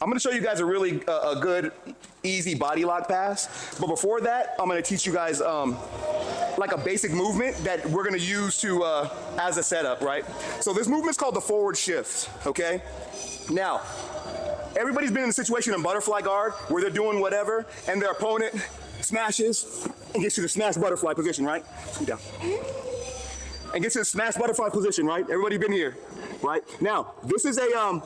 I'm gonna show you guys a really good, easy body lock pass. But before that, I'm gonna teach you guys like a basic movement that we're gonna use to as a setup, right? So this movement's called the forward shift, okay? Now, everybody's been in a situation in butterfly guard where they're doing whatever and their opponent smashes and gets to the smash butterfly position, right? Scoot down. And gets to the smash butterfly position, right? Everybody been here, right? Now, this is a,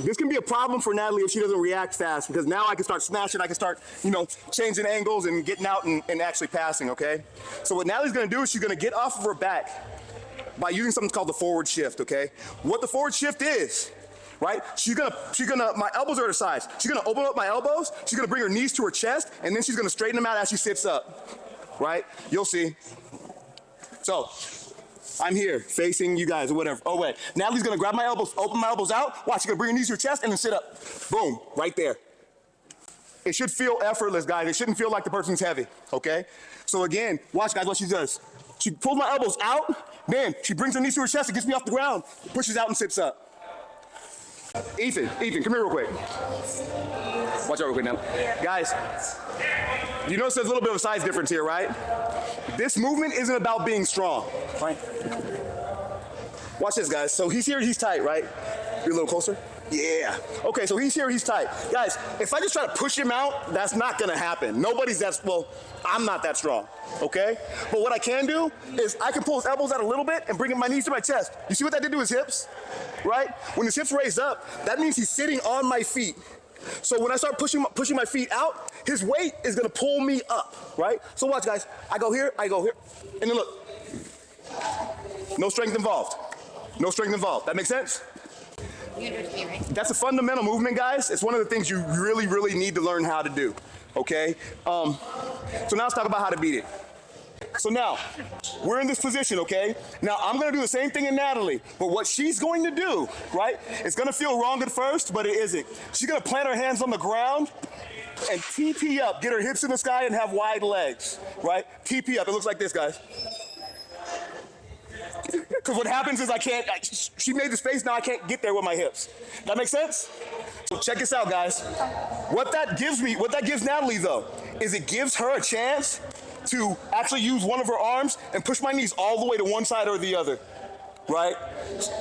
this can be a problem for Natalie if she doesn't react fast, because now I can start smashing, I can start, you know, changing angles and getting out and actually passing, okay? So what Natalie's gonna do is she's gonna get off of her back by using something called the forward shift, okay? What the forward shift is, right? She's gonna, my elbows are at her sides. She's gonna open up my elbows, she's gonna bring her knees to her chest, and then she's gonna straighten them out as she sits up, right? You'll see. So, I'm here, facing you guys or whatever. Oh wait, Natalie's gonna grab my elbows, open my elbows out. Watch, she's gonna bring her knees to her chest and then sit up. Boom, right there. It should feel effortless, guys. It shouldn't feel like the person's heavy, okay? So again, watch guys what she does. She pulls my elbows out, then she brings her knees to her chest and gets me off the ground, pushes out and sits up. Ethan, come here real quick. Watch out real quick now. Guys, you notice there's a little bit of a size difference here, right? This movement isn't about being strong, right? Watch this, guys. So he's here, he's tight, right? You're a little closer? Yeah. Okay, so he's here, he's tight. Guys, if I just try to push him out, that's not gonna happen. Nobody's that, well, I'm not that strong, okay? But what I can do is I can pull his elbows out a little bit and bring my knees to my chest. You see what that did to his hips, right? When his hips raise up, that means he's sitting on my feet. So when I start pushing my feet out, his weight is gonna pull me up, right? So watch, guys. I go here, and then look. No strength involved. No strength involved. That makes sense? You can do it to me, right? That's a fundamental movement, guys. It's one of the things you really, really need to learn how to do, okay? So now let's talk about how to beat it. So now, we're in this position, okay? Now, I'm gonna do the same thing in Natalie, but what she's going to do, right? It's gonna feel wrong at first, but it isn't. She's gonna plant her hands on the ground and TP up, get her hips in the sky and have wide legs, right? TP up, it looks like this, guys. Because what happens is she made the space, now I can't get there with my hips. That make sense? So check this out, guys. What that gives Natalie though, is it gives her a chance to actually use one of her arms and push my knees all the way to one side or the other, right?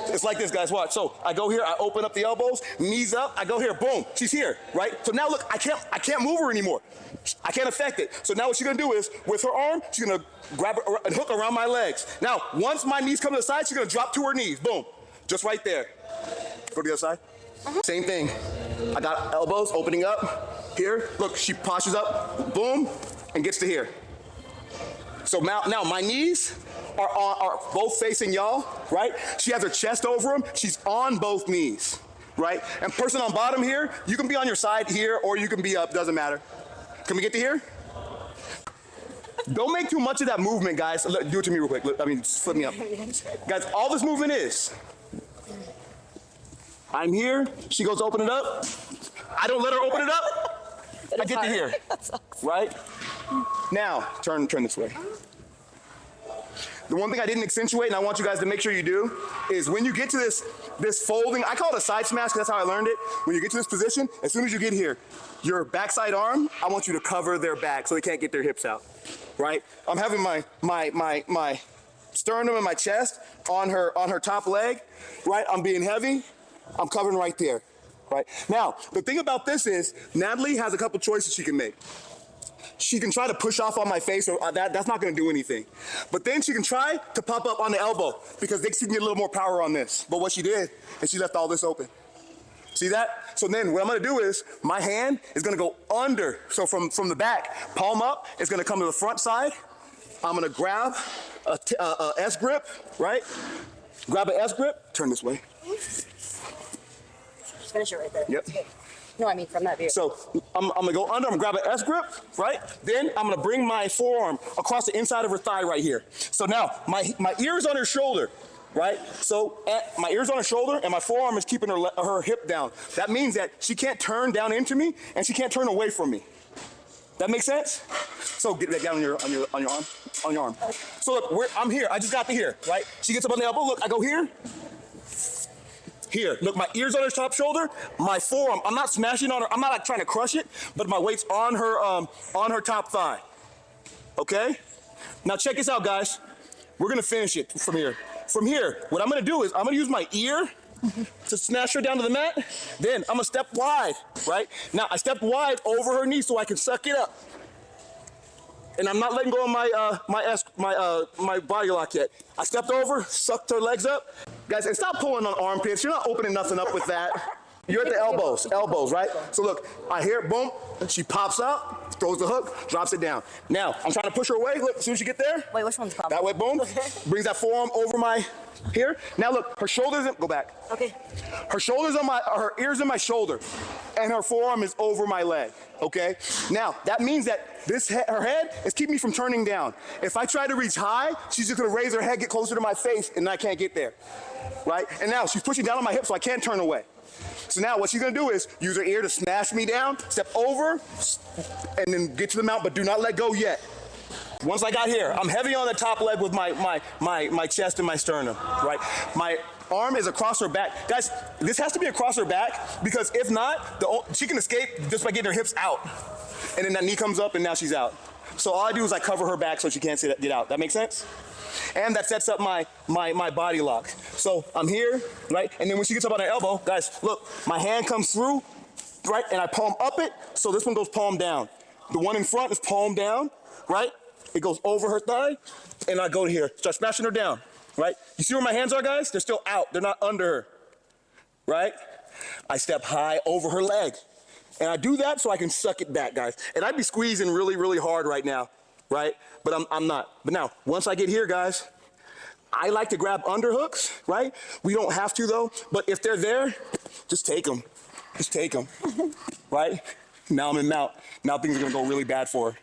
It's like this, guys, watch. So I go here, I open up the elbows, knees up, I go here, boom, she's here, right? So now look, I can't move her anymore. I can't affect it. So now what she's gonna do is, with her arm, she's gonna grab and hook around my legs. Now, once my knees come to the side, she's gonna drop to her knees, boom, just right there. Go to the other side. Same thing. I got elbows opening up here. Look, she postures up, boom, and gets to here. So now my knees are both facing y'all, right? She has her chest over them. She's on both knees, right? And person on bottom here, you can be on your side here or you can be up, doesn't matter. Can we get to here? Don't make too much of that movement, guys. Do it to me real quick. Flip me up. Guys, all this movement is, I'm here, she goes open it up. I don't let her open it up. I get to here, right? Now, turn this way. The one thing I didn't accentuate, and I want you guys to make sure you do, is when you get to this folding, I call it a side smash because that's how I learned it. When you get to this position, as soon as you get here, your backside arm, I want you to cover their back so they can't get their hips out, right? I'm having my sternum and my chest on her top leg, right? I'm being heavy, I'm covering right there, right? Now, the thing about this is, Natalie has a couple choices she can make. She can try to push off on my face, or that's not gonna do anything. But then she can try to pop up on the elbow because she can get a little more power on this. But what she did is she left all this open. See that? So then what I'm gonna do is, my hand is gonna go under. So from the back, palm up, it's gonna come to the front side. I'm gonna grab a S grip, right? Grab an S grip, turn this way. Just finish it right there. Yep. No, I mean from that view. So I'm gonna go under, I'm gonna grab an S grip, right? Then I'm gonna bring my forearm across the inside of her thigh right here. So now my ear is on her shoulder, right? So my ear's on her shoulder and my forearm is keeping her hip down. That means that she can't turn down into me and she can't turn away from me. That makes sense? So get that down on your arm. So look, I'm here, I just got to here, right? She gets up on the elbow, look, I go here. here. Look, my ear's on her top shoulder, my forearm, I'm not smashing on her, I'm not like trying to crush it, but my weight's on her top thigh. Okay? Now check this out, guys. We're gonna finish it from here. From here, what I'm gonna do is I'm gonna use my ear to smash her down to the mat. Then I'm gonna step wide, right? Now I stepped wide over her knee so I can suck it up. And I'm not letting go of my body lock yet. I stepped over, sucked her legs up. Guys, and stop pulling on armpits. You're not opening nothing up with that. You're at the elbows, right? So look, I hear it, boom, she pops up, throws the hook, drops it down. Now, I'm trying to push her away. Look, as soon as you get there. Wait, which one's popping? That way, boom, brings that forearm over my here. Now look, her shoulders, go back. Okay. Her shoulders on her ears in my shoulder, and her forearm is over my leg, okay? Now, that means that her head is keeping me from turning down. If I try to reach high, she's just gonna raise her head, get closer to my face, and I can't get there, right? And now she's pushing down on my hip so I can't turn away. So now what she's gonna do is use her ear to smash me down, step over, and then get to the mount, but do not let go yet. Once I got here, I'm heavy on the top leg with my chest and my sternum, right? My arm is across her back. Guys, this has to be across her back because if not, she can escape just by getting her hips out. And then that knee comes up and now she's out. So all I do is I cover her back so she can't get out. That make sense? And that sets up my body lock. So I'm here, right? And then when she gets up on her elbow, guys, look, my hand comes through, right? And I palm up it, so this one goes palm down. The one in front is palm down, right? It goes over her thigh, and I go to here. Start smashing her down, right? You see where my hands are, guys? They're still out. They're not under her, right? I step high over her leg. And I do that so I can suck it back, guys. And I'd be squeezing really, really hard right now, right? But I'm not. But now, once I get here, guys, I like to grab underhooks, right? We don't have to, though. But if they're there, just take them. Just take them, right? Now I'm in mount. Now things are going to go really bad for her.